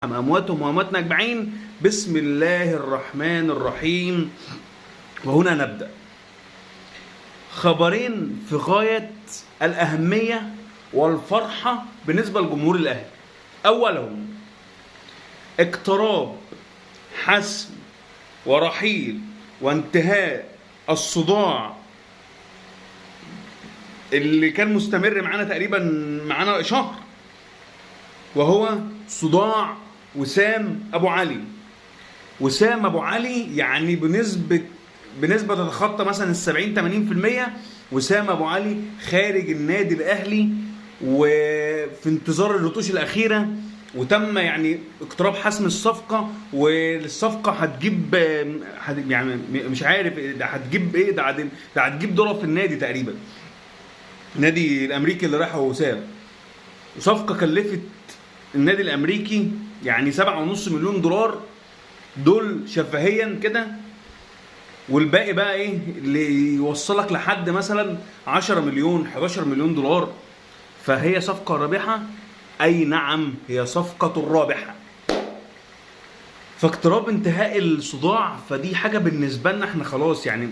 أمواتهم وأمواتنا أجمعين. بسم الله الرحمن الرحيم. وهنا نبدأ. خبرين في غاية الأهمية والفرحة بالنسبة لجمهور الأهلي. أولهم اقتراب حسم ورحيل وانتهاء الصداع اللي كان مستمر معانا تقريبا شهر، وهو صداع وسام أبو علي. وسام أبو علي يعني بنسبة تتخطى مثلا 70-80%. وسام أبو علي خارج النادي الأهلي وفي انتظار الرتوش الأخيرة، وتم يعني اقتراب حسم الصفقة، والصفقة هتجيب يعني مش عارف هتجيب ايه، ده هتجيب دولار في النادي تقريبا، النادي الأمريكي اللي راح وسام. وصفقة كلفت النادي الامريكي يعني $7.5 مليون دول شفهيا كده، والباقي بقى ايه اللي يوصلك لحد مثلا 10 مليون 11 مليون دولار. فهي صفقة رابحة، اي نعم هي صفقة رابحة. فاقتراب انتهاء الصداع فدي حاجة بالنسبة لنا احنا خلاص، يعني